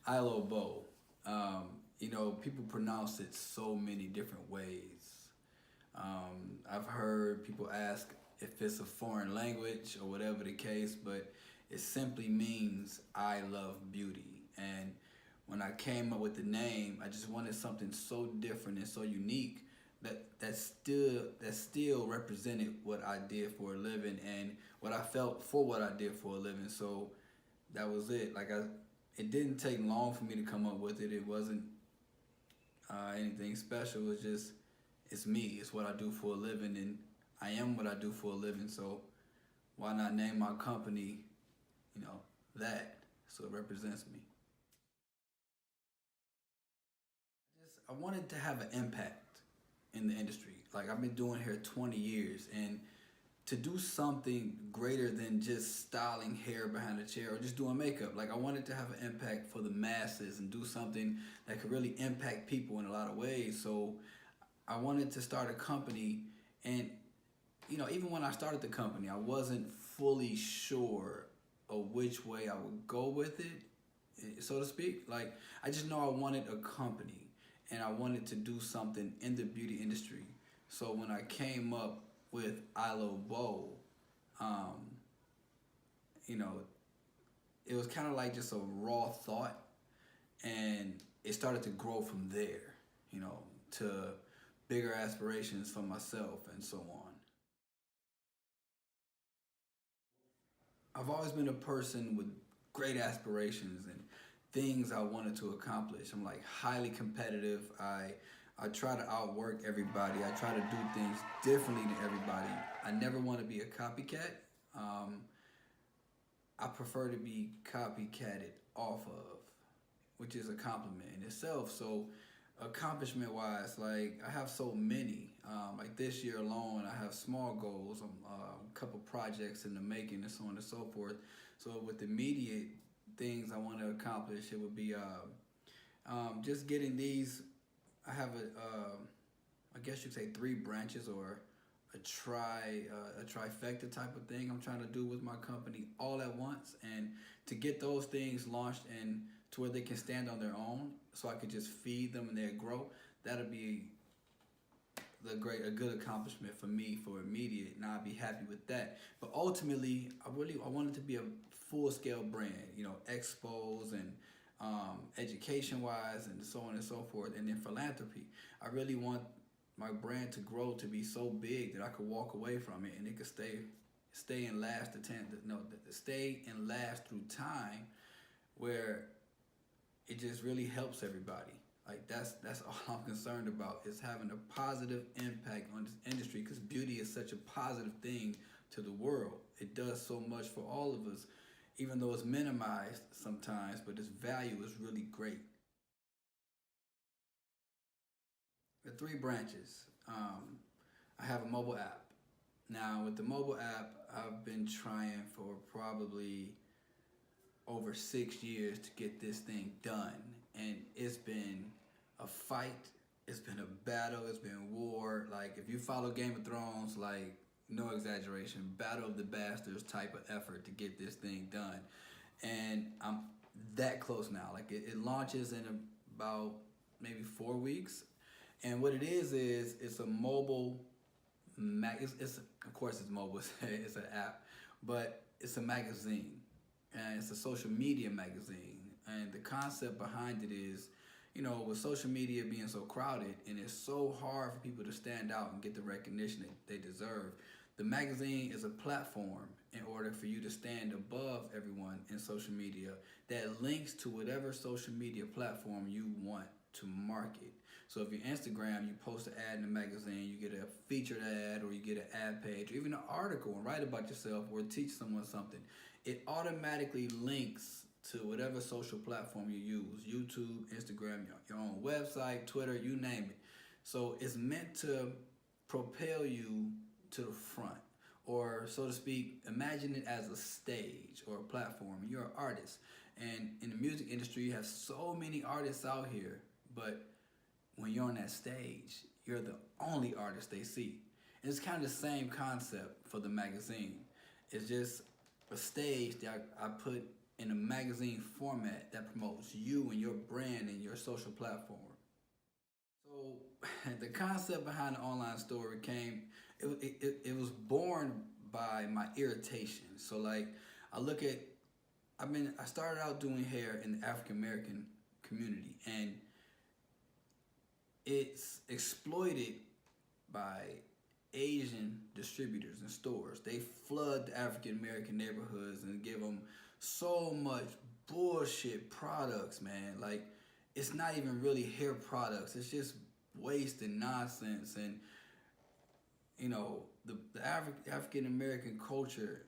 ilobeau. People pronounce it so many different ways. I've heard people ask if it's a foreign language or whatever the case, but it simply means I love beauty. And when I came up with the name, I just wanted something so different and so unique that still represented what I did for a living and what I felt for what I did for a living. So that was it. It didn't take long for me to come up with it. It wasn't anything special. It was just it's me. It's what I do for a living, and I am what I do for a living. So why not name my company, that so it represents me. I wanted to have an impact in the industry. Like I've been doing here 20 years, and to do something greater than just styling hair behind a chair or just doing makeup. Like I wanted to have an impact for the masses and do something that could really impact people in a lot of ways. So I wanted to start a company, and even when I started the company, I wasn't fully sure of which way I would go with it, so to speak. Like I just know I wanted a company and I wanted to do something in the beauty industry. So when I came up with Ilo Bow, um, you know, it was kind of like just a raw thought, and it started to grow from there, to bigger aspirations for myself and so on. I've always been a person with great aspirations and things I wanted to accomplish. I'm like highly competitive. I try to outwork everybody. I try to do things differently than everybody. I never want to be a copycat. Um, I prefer to be copycatted off of, which is a compliment in itself. So, accomplishment wise, like I have so many. Like this year alone, I have small goals, a couple projects in the making, and so on and so forth. So, with immediate things I want to accomplish, it would be just getting these. I have I guess you could say three branches or a trifecta type of thing I'm trying to do with my company all at once, and to get those things launched and to where they can stand on their own, so I could just feed them and they grow. That'll be a good accomplishment for me for immediate, and I'll be happy with that. But ultimately, I want it to be a full scale brand, expos and education wise and so on and so forth, and then philanthropy. I really want my brand to grow to be so big that I could walk away from it and it could stay and last stay and last through time, where it just really helps everybody. Like that's all I'm concerned about, is having a positive impact on this industry, because beauty is such a positive thing to the world. It does so much for all of us, even though it's minimized sometimes, but its value is really great. The three branches. I have a mobile app. Now, with the mobile app, I've been trying for probably over 6 years to get this thing done. And it's been a fight, it's been a battle, it's been war. Like, if you follow Game of Thrones, like, no exaggeration, Battle of the Bastards type of effort to get this thing done. And I'm that close now. Like, it launches in about maybe 4 weeks. And what it is it's a mobile it's of course it's mobile, it's an app, but it's a magazine, and it's a social media magazine. And the concept behind it is, with social media being so crowded and it's so hard for people to stand out and get the recognition that they deserve, the magazine is a platform in order for you to stand above everyone in social media that links to whatever social media platform you want to market. So if you're Instagram, you post an ad in the magazine, you get a featured ad, or you get an ad page, or even an article and write about yourself or teach someone something. It automatically links to whatever social platform you use: YouTube, Instagram, your own website, Twitter, you name it. So it's meant to propel you to the front, or so to speak, imagine it as a stage or a platform. You're an artist, and in the music industry, you have so many artists out here, but when you're on that stage, you're the only artist they see. And it's kind of the same concept for the magazine. It's just a stage that I put in a magazine format that promotes you and your brand and your social platform. So the concept behind the online store it was born by my irritation. So like I look at I started out doing hair in the African American community, and it's exploited by Asian distributors and stores. They flood the African American neighborhoods and give them so much bullshit products, man. Like, it's not even really hair products. It's just waste and nonsense. And you know, the African American culture,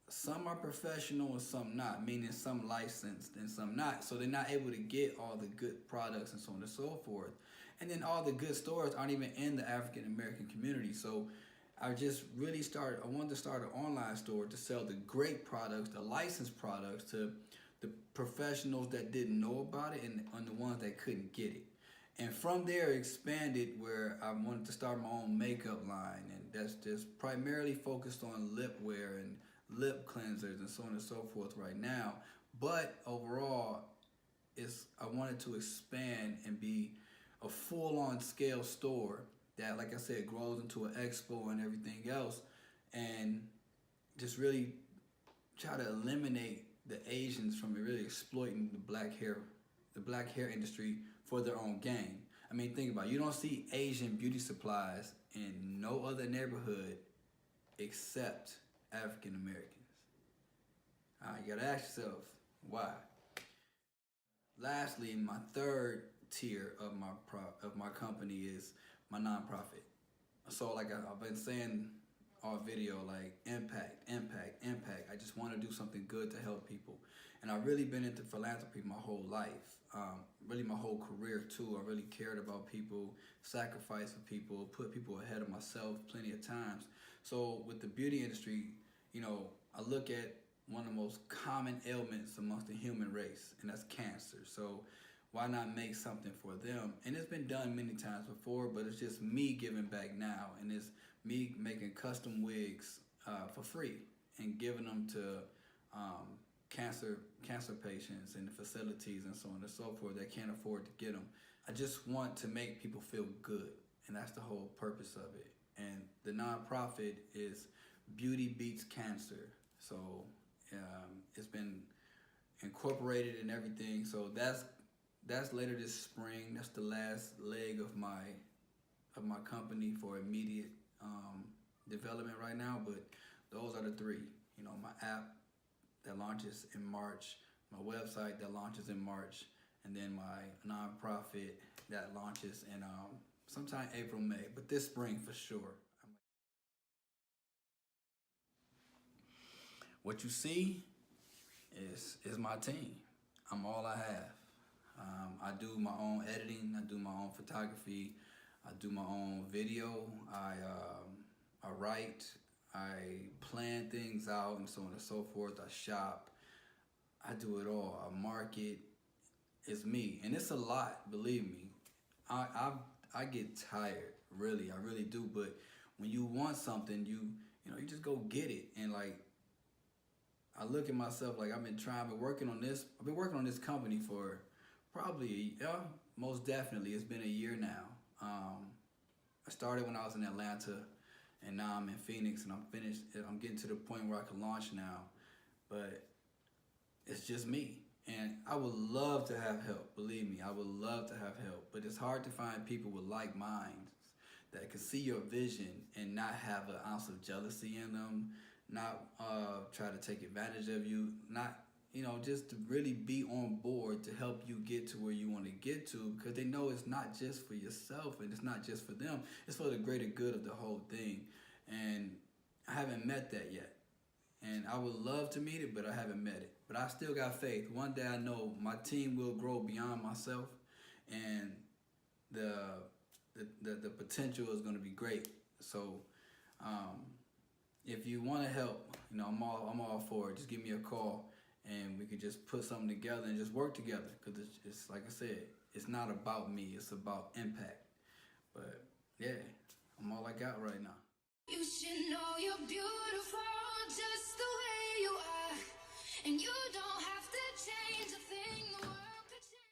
some are professional and some not, meaning some licensed and some not. So they're not able to get all the good products and so on and so forth. And then all the good stores aren't even in the African American community. So I wanted to start an online store to sell the great products, the licensed products to the professionals that didn't know about it and the ones that couldn't get it. And from there, expanded where I wanted to start my own makeup line, and that's just primarily focused on lip wear and lip cleansers and so on and so forth right now. But overall, I wanted to expand and be a full-on scale store that, like I said, grows into an expo and everything else, and just really try to eliminate the Asians from really exploiting the black hair industry for their own gain. I mean, think about it. You don't see Asian beauty supplies in no other neighborhood except African Americans. You gotta ask yourself, why? Lastly, my third tier of my company is my nonprofit. So like I've been saying all video, like impact, impact, impact. I just want to do something good to help people. And I've really been into philanthropy my whole life, really my whole career too. I really cared about people, sacrificed for people, put people ahead of myself plenty of times. So with the beauty industry, you know, I look at one of the most common ailments amongst the human race, and that's cancer. So why not make something for them? And it's been done many times before, but it's just me giving back now, and it's me making custom wigs for free and giving them to cancer patients in the facilities and so on and so forth that can't afford to get them. I just want to make people feel good, and that's the whole purpose of it. And the nonprofit is Beauty Beats Cancer. So it's been incorporated and everything. So that's later this spring. That's the last leg of my company for immediate development right now. But those are the three. You know, my app that launches in March, my website that launches in March, and then my nonprofit that launches in sometime April, May. But this spring for sure. What you see is my team. I'm all I have. I do my own editing. I do my own photography. I do my own video. I write. I plan things out and so on and so forth. I shop. I do it all. I market. It's me, and it's a lot. Believe me. I get tired. Really, I really do. But when you want something, you just go get it. And like, I look at myself like I've been working on this company for probably, most definitely, it's been a year now. I started when I was in Atlanta, and now I'm in Phoenix, and I'm finished. I'm getting to the point where I can launch now, but it's just me. And I would love to have help, believe me, I would love to have help, but it's hard to find people with like minds that can see your vision and not have an ounce of jealousy in them, not try to take advantage of you, not, just to really be on board to help you get to where you want to get to, because they know it's not just for yourself and it's not just for them, it's for the greater good of the whole thing. And I haven't met that yet. And I would love to meet it, but I haven't met it. But I still got faith. One day I know my team will grow beyond myself, and the potential is going to be great. So if you want to help, I'm all for it. Just give me a call, and we could just put something together and just work together. Because it's like I said, it's not about me. It's about impact. But yeah, I'm all I got right now. You should know you're beautiful.